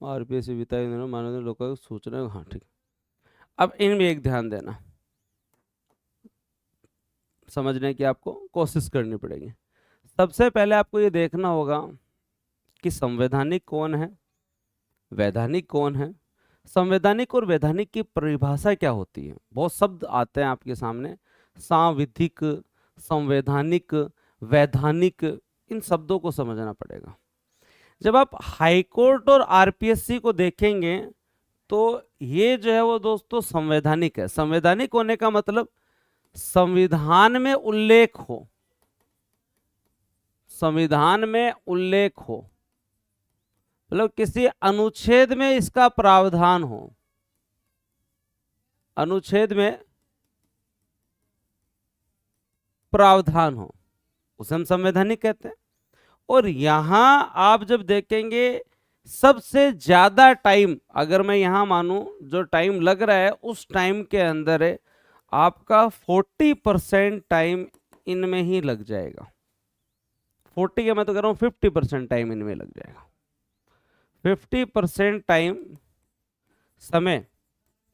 आरपीएस वित्तीय मानव लोकायुक्त सूचना, हाँ ठीक। अब इनमें एक ध्यान देना, समझने की आपको कोशिश करनी पड़ेगी। सबसे पहले आपको ये देखना होगा कि संवैधानिक कौन है, वैधानिक कौन है। संवैधानिक और वैधानिक की परिभाषा क्या होती है? बहुत शब्द आते हैं आपके सामने, सांविधिक, संवैधानिक, वैधानिक, इन शब्दों को समझना पड़ेगा। जब आप हाई कोर्ट और आरपीएससी को देखेंगे तो ये जो है वो दोस्तों संवैधानिक है। संवैधानिक होने का मतलब संविधान में उल्लेख हो, संविधान में उल्लेख हो, मतलब किसी अनुच्छेद में इसका प्रावधान हो, अनुच्छेद में प्रावधान हो, उसे हम संवैधानिक कहते हैं। और यहां आप जब देखेंगे सबसे ज्यादा टाइम, अगर मैं यहां मानूं जो टाइम लग रहा है उस टाइम के अंदर है आपका 40% टाइम इनमें ही लग जाएगा। 40 का मैं तो कह रहा हूं 50% टाइम इनमें लग जाएगा। 50% टाइम समय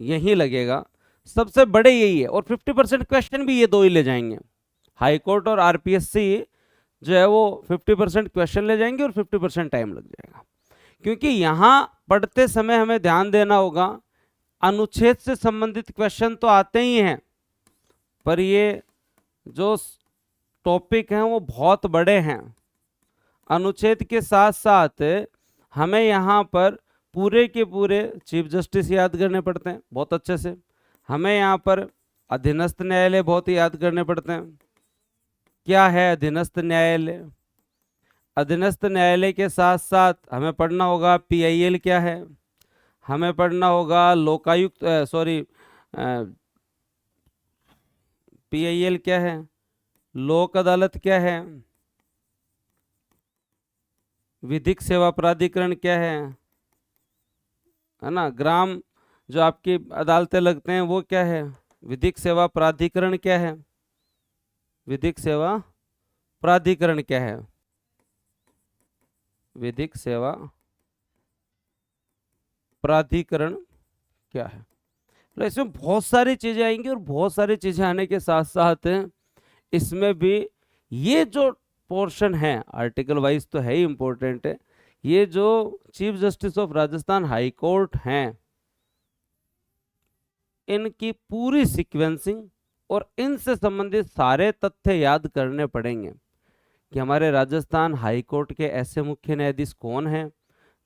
यही लगेगा, सबसे बड़े यही है। और 50% क्वेश्चन भी ये दो ही ले जाएंगे, हाई कोर्ट और आरपीएससी जो है वो 50% क्वेश्चन ले जाएंगे और 50% टाइम लग जाएगा। क्योंकि यहां पढ़ते समय हमें ध्यान देना होगा, अनुच्छेद से संबंधित क्वेश्चन तो आते ही हैं, पर ये जो टॉपिक हैं वो बहुत बड़े हैं। अनुच्छेद के साथ साथ हमें यहाँ पर पूरे के पूरे चीफ जस्टिस याद करने पड़ते हैं बहुत अच्छे से, हमें यहाँ पर अधीनस्थ न्यायालय बहुत ही याद करने पड़ते हैं। क्या है अधीनस्थ न्यायालय? अधीनस्थ न्यायालय के साथ साथ हमें पढ़ना होगा पीआईएल क्या है, हमें पढ़ना होगा लोकायुक्त, सॉरी पीआईएल क्या है, लोक अदालत क्या है, विधिक सेवा प्राधिकरण क्या है ना, ग्राम जो आपकी अदालतें लगते हैं वो क्या है, विधिक सेवा प्राधिकरण क्या है, विधिक सेवा प्राधिकरण क्या है, विधिक सेवा प्राधिकरण क्या है। तो इसमें बहुत सारी चीजें आएंगी और बहुत सारी चीजें आने के साथ साथ इसमें भी ये जो पोर्शन है आर्टिकल वाइज तो है ही इंपॉर्टेंट है, ये जो chief justice of Rajasthan high court हैं इनकी पूरी सीक्वेंसिंग और इनसे संबंधित सारे तथ्य याद करने पड़ेंगे कि हमारे राजस्थान हाई कोर्ट के ऐसे मुख्य न्यायाधीश कौन हैं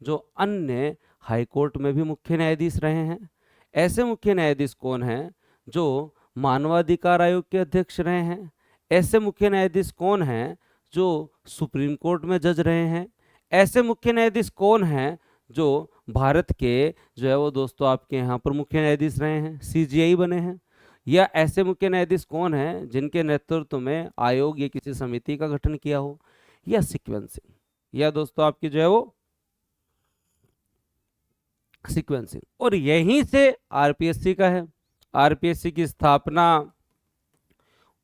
जो अन्य हाई कोर्ट में भी मुख्य न्यायाधीश रहे हैं, ऐसे मुख्य न्यायाधीश कौन हैं जो मानवाधिकार आयोग के अध्यक्ष रहे हैं, ऐसे मुख्य न्यायाधीश कौन हैं जो सुप्रीम कोर्ट में जज रहे हैं, ऐसे मुख्य न्यायाधीश कौन हैं जो भारत के जो है वो दोस्तों आपके यहाँ पर मुख्य न्यायाधीश रहे हैं, सीजीआई बने हैं, या ऐसे मुख्य न्यायाधीश कौन हैं जिनके नेतृत्व में आयोग या किसी समिति का गठन किया हो, या सीक्वेंसिंग, या दोस्तों आपकी जो है वो सीक्वेंसिंग। और यहीं से आरपीएससी का है, आरपीएससी की स्थापना,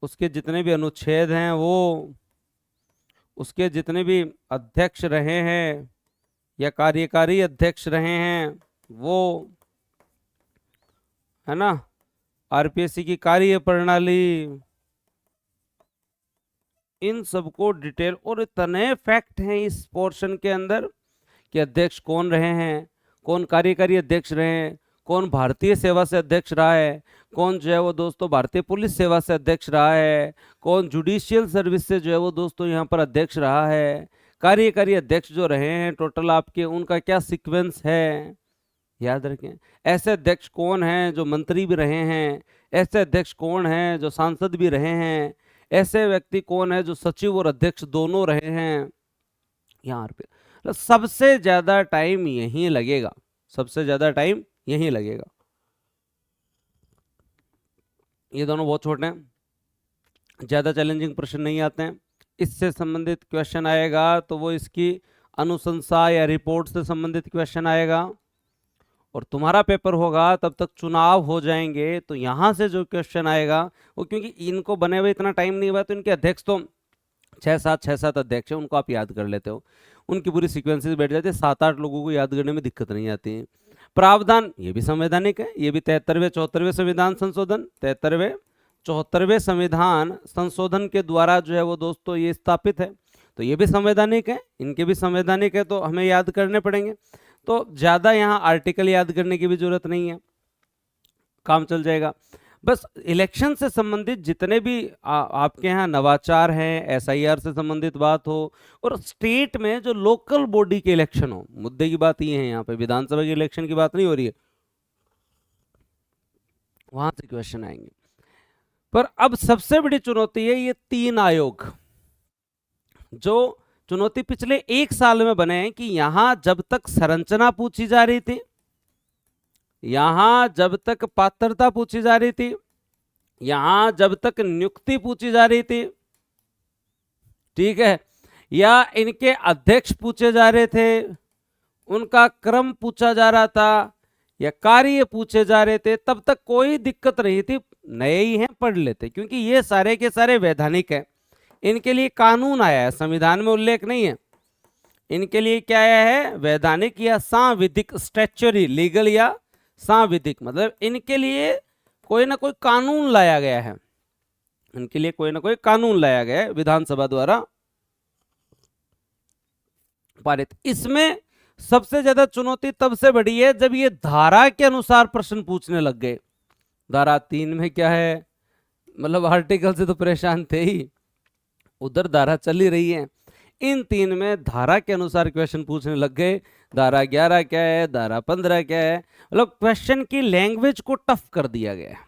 उसके जितने भी अनुच्छेद हैं वो, उसके जितने भी अध्यक्ष रहे हैं या कार्यकारी अध्यक्ष रहे हैं वो, है ना, आरपीएससी की कार्य प्रणाली, इन सबको डिटेल, और इतने फैक्ट हैं इस पोर्शन के अंदर कि अध्यक्ष कौन रहे हैं, कौन कार्यकारी अध्यक्ष रहे हैं, कौन भारतीय सेवा से अध्यक्ष रहा है, कौन जो है वो दोस्तों भारतीय पुलिस सेवा से अध्यक्ष रहा है, कौन जुडिशियल सर्विस से जो है वो दोस्तों यहाँ पर अध्यक्ष रहा है, कार्यकारी अध्यक्ष जो रहे हैं टोटल आपके उनका क्या सीक्वेंस है, याद रखें। ऐसे अध्यक्ष कौन हैं जो मंत्री भी रहे हैं, ऐसे अध्यक्ष कौन हैं जो सांसद भी रहे हैं, ऐसे व्यक्ति कौन है जो सचिव और अध्यक्ष दोनों रहे हैं। यहाँ पे सबसे ज्यादा टाइम यहीं लगेगा, सबसे ज्यादा टाइम यहीं लगेगा। ये दोनों बहुत छोटे हैं, ज्यादा चैलेंजिंग प्रश्न नहीं आते हैं। इससे संबंधित क्वेश्चन आएगा तो वो इसकी अनुशंसा या रिपोर्ट से संबंधित क्वेश्चन आएगा, और तुम्हारा पेपर होगा तब तक चुनाव हो जाएंगे तो यहाँ से जो क्वेश्चन आएगा वो, क्योंकि इनको बने हुए इतना टाइम नहीं हुआ तो इनके अध्यक्ष तो 6-7 अध्यक्ष हैं, उनको आप याद कर लेते हो, उनकी पूरी सीक्वेंसेस बैठ जाती है, 7-8 लोगों को याद करने में दिक्कत नहीं आती है। प्रावधान ये भी संवैधानिक है, ये भी 73वें संविधान संशोधन, 73वें संविधान संशोधन के द्वारा जो है वो दोस्तों ये स्थापित है, तो ये भी संवैधानिक है, इनके भी संवैधानिक है, तो हमें याद करने पड़ेंगे। तो ज़्यादा यहाँ आर्टिकल याद करने की भी जरूरत नहीं है, काम चल जाएगा। बस इलेक्शन से संबंधित जितने भी आपके यहाँ नवाचार हैं, एसआईआर से संबंधित बात हो, और स्टेट में जो लोकल बॉडी के इलेक्शन हो, मुद्दे की बात ये है, यहाँ पे विधानसभा के इलेक्शन की बात नहीं हो रही है, वहां से क्वेश्चन आएंगे। पर अब सबसे बड़ी चुनौती है ये 3 आयोग, जो चुनौती पिछले 1 साल में बने हैं कि यहां जब तक संरचना पूछी जा रही थी, यहां जब तक पात्रता पूछी जा रही थी, यहां जब तक नियुक्ति पूछी जा रही थी, ठीक है, या इनके अध्यक्ष पूछे जा रहे थे, उनका क्रम पूछा जा रहा था, या कार्य पूछे जा रहे थे, तब तक कोई दिक्कत नहीं थी, नए ही हैं पढ़ लेते, क्योंकि ये सारे के सारे वैधानिक हैं। इनके लिए कानून आया है, संविधान में उल्लेख नहीं है। इनके लिए क्या आया है? वैधानिक या सांविधिक, स्टैच्यूटरी, लीगल या सांविधिक, मतलब इनके लिए कोई ना कोई कानून लाया गया है, इनके लिए कोई ना कोई कानून लाया गया है विधानसभा द्वारा पारित। इसमें सबसे ज्यादा चुनौती तब से बढ़ी है जब ये धारा के अनुसार प्रश्न पूछने लग गए। धारा 3 में क्या है, मतलब आर्टिकल से तो परेशान थे ही, उधर धारा चल ही रही है, इन 3 में धारा के अनुसार क्वेश्चन पूछने लग गए। धारा 11 क्या है, धारा 15 क्या है, मतलब क्वेश्चन की लैंग्वेज को टफ कर दिया गया है।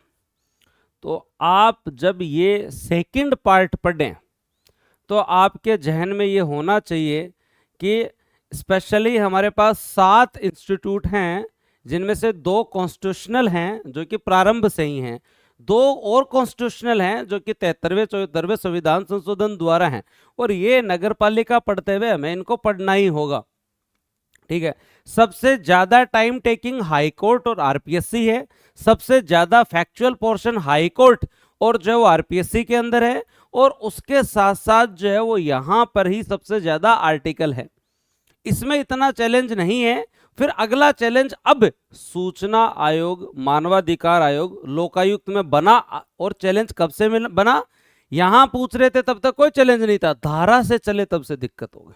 तो आप जब ये सेकंड पार्ट पढ़ें तो आपके जहन में ये होना चाहिए कि स्पेशली हमारे पास 7 इंस्टीट्यूट हैं, जिनमें से 2 कॉन्स्टिट्यूशनल हैं जो कि प्रारंभ से ही हैं, 2 और कॉन्स्टिट्यूशनल हैं जो कि 73वें 74वें संविधान संशोधन द्वारा हैं, और ये नगर पालिका पढ़ते हुए हमें इनको पढ़ना ही होगा, ठीक है। सबसे ज्यादा टाइम टेकिंग हाई कोर्ट और आरपीएससी है, सबसे ज्यादा फैक्चुअल पोर्शन हाई कोर्ट और जो वो आरपीएससी के अंदर है, और उसके साथ साथ जो है वो यहां पर ही सबसे ज्यादा आर्टिकल है। इसमें इतना चैलेंज नहीं है। फिर अगला चैलेंज अब सूचना आयोग, मानवाधिकार आयोग, लोकायुक्त में बना, और चैलेंज कब से बना? यहां पूछ रहे थे तब तक कोई चैलेंज नहीं था, धारा से चले तब से दिक्कत हो गई।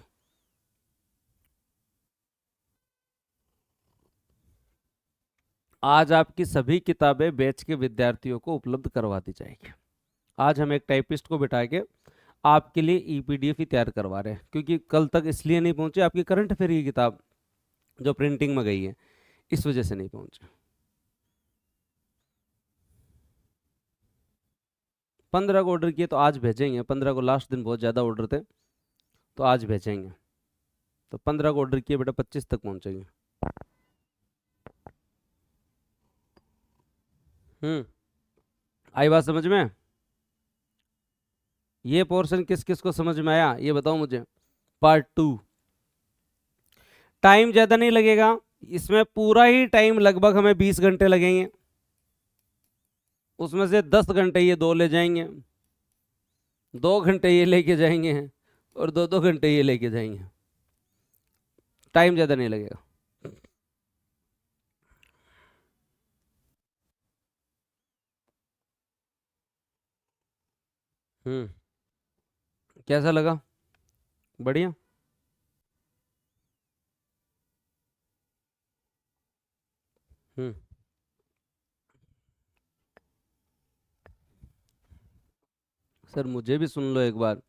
आज आपकी सभी किताबें बैच के विद्यार्थियों को उपलब्ध करवा दी जाएगी। आज हम एक टाइपिस्ट को बिठा के आपके लिए ईपीडीएफ ही तैयार करवा रहे हैं, क्योंकि कल तक इसलिए नहीं पहुंचे, आपकी करंट अफेयर की किताब जो प्रिंटिंग में गई है इस वजह से नहीं पहुंचे। 15 को ऑर्डर किए तो आज भेजेंगे, 15 को लास्ट दिन बहुत ज़्यादा ऑर्डर थे तो आज भेजेंगे, तो 15 को ऑर्डर किए बेटा 25 तक पहुंचेंगे। आई बात समझ में? ये पोर्शन किस किस को समझ में आया ये बताओ मुझे। पार्ट 2 टाइम ज्यादा नहीं लगेगा, इसमें पूरा ही टाइम लगभग हमें 20 घंटे लगेंगे, उसमें से 10 घंटे ये 2 ले जाएंगे, 2 घंटे ये लेके जाएंगे, और 2-2 घंटे ये लेके जाएंगे। टाइम ज्यादा नहीं लगेगा। कैसा लगा? बढ़िया। सर मुझे भी सुन लो एक बार,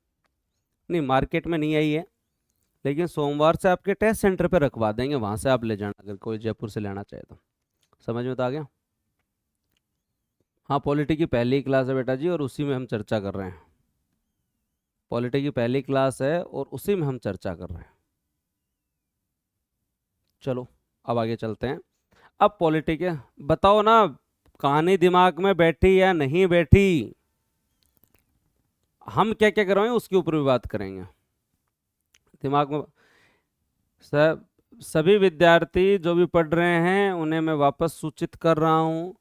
नहीं मार्केट में नहीं आई है, लेकिन सोमवार से आपके टेस्ट सेंटर पे रखवा देंगे, वहां से आप ले जाना अगर कोई जयपुर से लेना चाहे तो। समझ में तो आ गया? हाँ, पॉलिटी की पहली क्लास है बेटा जी, और उसी में हम चर्चा कर रहे हैं। पॉलिटी की पहली क्लास है और उसी में हम चर्चा कर रहे हैं। चलो अब आगे चलते हैं। अब पॉलिटी के बताओ ना, कहानी दिमाग में बैठी या नहीं बैठी? हम क्या क्या करवाएं उसके ऊपर भी बात करेंगे। दिमाग में सब सभी विद्यार्थी जो भी पढ़ रहे हैं उन्हें मैं वापस सूचित कर रहा हूं,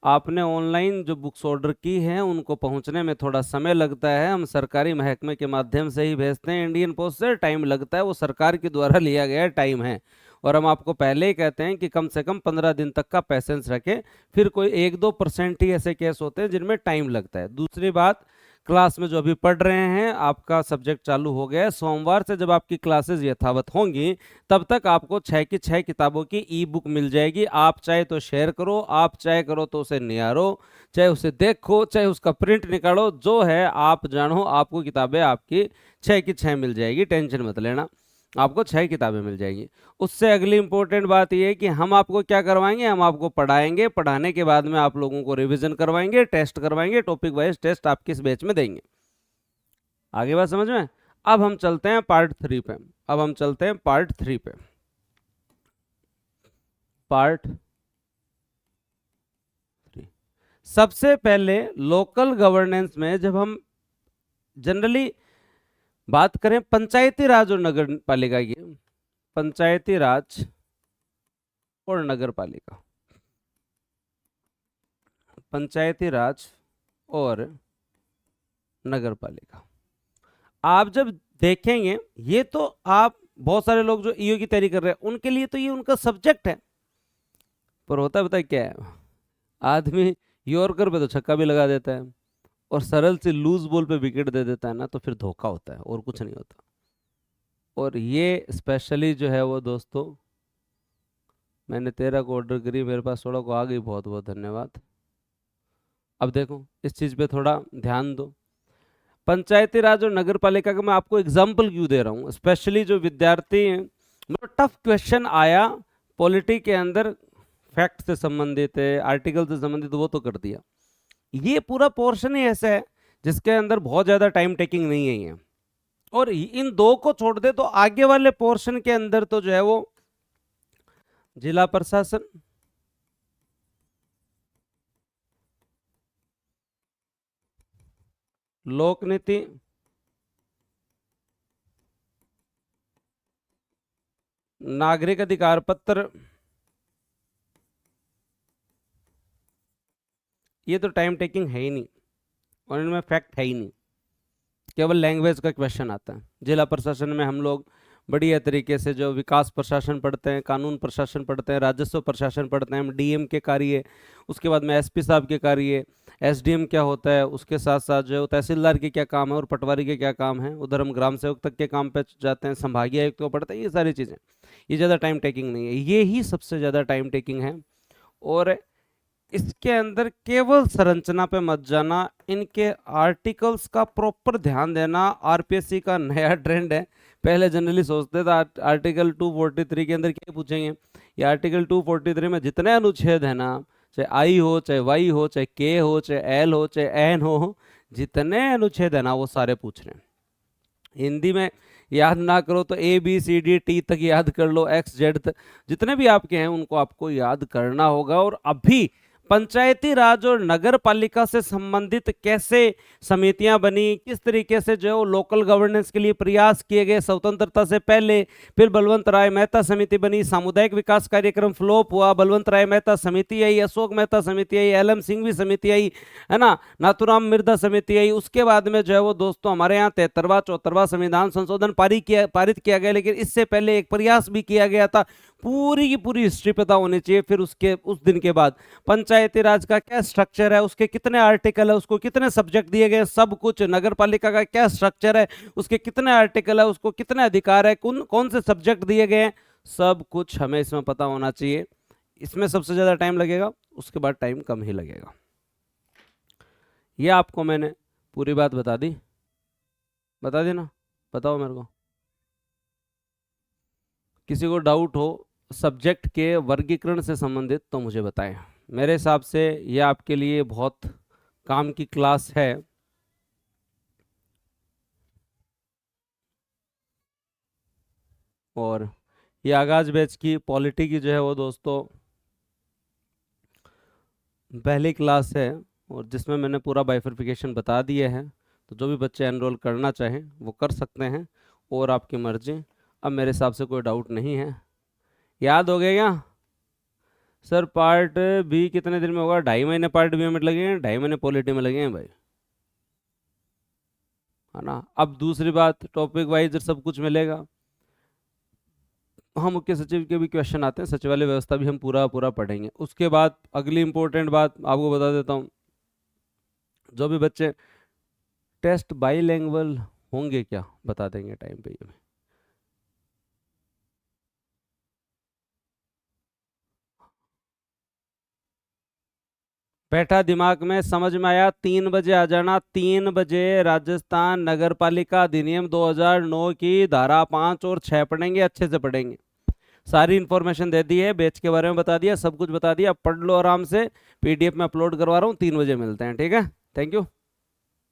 आपने ऑनलाइन जो बुक्स ऑर्डर की हैं उनको पहुंचने में थोड़ा समय लगता है, हम सरकारी महकमे के माध्यम से ही भेजते हैं, इंडियन पोस्ट से टाइम लगता है, वो सरकार के द्वारा लिया गया टाइम है, और हम आपको पहले ही कहते हैं कि कम से कम 15 दिन तक का पेशेंस रखें। फिर कोई 1-2% ही ऐसे केस होते हैं जिनमें टाइम लगता है। दूसरी बात, क्लास में जो अभी पढ़ रहे हैं, आपका सब्जेक्ट चालू हो गया है। सोमवार से जब आपकी क्लासेस यथावत होंगी, तब तक आपको 6 की 6 किताबों की ई बुक मिल जाएगी। आप चाहे तो शेयर करो, आप चाहे करो तो उसे निहारो, चाहे उसे देखो, चाहे उसका प्रिंट निकालो, जो है आप जानो, आपको किताबें आपकी 6 की 6 मिल जाएगी। टेंशन मत लेना, आपको 6 किताबें मिल जाएंगी। उससे अगली इंपॉर्टेंट बात यह है कि हम आपको क्या करवाएंगे, हम आपको पढ़ाएंगे, पढ़ाने के बाद में आप लोगों को रिवीजन करवाएंगे, टेस्ट करवाएंगे, टॉपिक वाइज टेस्ट आपके इस बैच में देंगे। आगे बात समझ में? अब हम चलते हैं पार्ट 3 पे। अब हम चलते हैं पार्ट 3 पे। पार्ट 3, सबसे पहले लोकल गवर्नेंस में जब हम जनरली बात करें पंचायती राज और नगर पालिका की, पंचायती राज और नगर पालिका, पंचायती राज और नगर पालिका, आप जब देखेंगे, ये तो आप बहुत सारे लोग जो ईओ की तैयारी कर रहे हैं उनके लिए तो ये उनका सब्जेक्ट है, पर होता पता क्या है, आदमी यॉर्कर पे तो छक्का भी लगा देता है और सरल से लूज बॉल पे विकेट दे देता है ना, तो फिर धोखा होता है और कुछ नहीं होता। और ये स्पेशली जो है वो दोस्तों, मैंने 13 को ऑर्डर करी, मेरे पास 16 को आ गई, बहुत बहुत धन्यवाद। अब देखो इस चीज पे थोड़ा ध्यान दो। पंचायती राज और नगर पालिका का मैं आपको एग्जाम्पल क्यों दे रहा हूँ, स्पेशली जो विद्यार्थी हैं, मतलब टफ क्वेश्चन आया पॉलिटी के अंदर, फैक्ट से संबंधित है, आर्टिकल से संबंधित, वो तो कर दिया। ये पूरा पोर्शन ही ऐसा है जिसके अंदर बहुत ज्यादा टाइम टेकिंग नहीं है ये, और इन दो को छोड़ दे तो आगे वाले पोर्शन के अंदर तो जो है वो जिला प्रशासन, लोक नीति, नागरिक अधिकार पत्र, ये तो टाइम टेकिंग है ही नहीं और इनमें फैक्ट है ही नहीं, केवल लैंग्वेज का क्वेश्चन आता है। जिला प्रशासन में हम लोग बढ़िया तरीके से जो विकास प्रशासन पढ़ते हैं, कानून प्रशासन पढ़ते हैं, राजस्व प्रशासन पढ़ते हैं, हम डीएम के कार्य, उसके बाद में एसपी साहब के कार्य, एसडीएम क्या होता है, उसके साथ साथ जो तहसीलदार के क्या काम है और पटवारी के क्या काम है, उधर हम ग्राम सेवक तक के काम पे जाते हैं, संभागीय आयुक्त को पढ़ते हैं, ये सारी चीज़ें, ये ज़्यादा टाइम टेकिंग नहीं है, ये ही सबसे ज़्यादा टाइम टेकिंग है। और इसके अंदर केवल संरचना पे मत जाना, इनके आर्टिकल्स का प्रॉपर ध्यान देना। आरपीएससी का नया ट्रेंड है, पहले जनरली सोचते थे आर्टिकल 243 के अंदर क्या पूछेंगे, ये आर्टिकल 243 में जितने अनुच्छेद है ना, चाहे आई हो, चाहे वाई हो, चाहे के हो, चाहे एल हो, चाहे एन हो, जितने अनुच्छेद है ना वो सारे पूछ रहे हैं। हिंदी में याद ना करो तो A B C D T तक याद कर लो, एक्स जेड तक जितने भी आपके हैं उनको आपको याद करना होगा। और अभी पंचायती राज और नगर पालिका से संबंधित कैसे समितियां बनी, किस तरीके से जो लोकल गवर्नेंस के लिए प्रयास किए गए स्वतंत्रता से पहले, फिर बलवंत राय मेहता समिति बनी, सामुदायिक विकास कार्यक्रम फ्लॉप हुआ, बलवंत राय मेहता समिति आई, अशोक मेहता समिति आई, एलएम सिंघवी समिति आई, है ना, नाथुराम मिर्धा समिति आई। उसके बाद में जो है वो दोस्तों हमारे यहाँ 73वां 74वां संविधान संशोधन पारित किया गया, लेकिन इससे पहले एक प्रयास भी किया गया था। पूरी की पूरी हिस्ट्री पता होनी चाहिए। फिर उस दिन के बाद पंचायती राज का क्या स्ट्रक्चर है, उसके कितने आर्टिकल है, उसको कितने सब्जेक्ट दिए गए, सब कुछ। नगर पालिका का क्या स्ट्रक्चर है, उसके कितने आर्टिकल है, उसको कितने अधिकार है, कौन से सब्जेक्ट दिए गए हैं, सब कुछ हमें इसमें पता होना चाहिए। इसमें सबसे ज्यादा टाइम लगेगा, उसके बाद टाइम कम ही लगेगा। ये आपको मैंने पूरी बात बता दी ना, बताओ मेरे को, किसी को डाउट हो सब्जेक्ट के वर्गीकरण से संबंधित तो मुझे बताएं। मेरे हिसाब से ये आपके लिए बहुत काम की क्लास है। और ये आगाज बैच की पॉलिटी की जो है वो दोस्तों पहली क्लास है, और जिसमें मैंने पूरा बाइफर्फिकेशन बता दिया है। तो जो भी बच्चे एनरोल करना चाहें वो कर सकते हैं, और आपकी मर्जी। अब मेरे हिसाब से कोई डाउट नहीं है। याद हो गया क्या सर? पार्ट बी कितने दिन में होगा? 2.5 महीने पार्ट बी में लगे हैं, 2.5 महीने पॉलिटी में लगे हैं भाई, है ना। अब दूसरी बात, टॉपिक वाइज सब कुछ मिलेगा। हम मुख्य सचिव के भी क्वेश्चन आते हैं, सचिवालय व्यवस्था भी हम पूरा पूरा पढ़ेंगे। उसके बाद अगली इंपॉर्टेंट बात आपको बता देता हूँ, जो भी बच्चे टेस्ट बाईलैंग्वेज होंगे क्या, बता देंगे टाइम पे ये। बैठा दिमाग में, समझ में आया। 3 बजे आ जाना, 3 बजे। राजस्थान नगर पालिका अधिनियम 2009 की धारा 5 और 6 पढ़ेंगे, अच्छे से पढ़ेंगे। सारी इंफॉर्मेशन दे दी है, बैच के बारे में बता दिया, सब कुछ बता दिया, पढ़ लो आराम से। पीडीएफ में अपलोड करवा रहा हूँ, 3 बजे मिलते हैं, ठीक है। Thank you.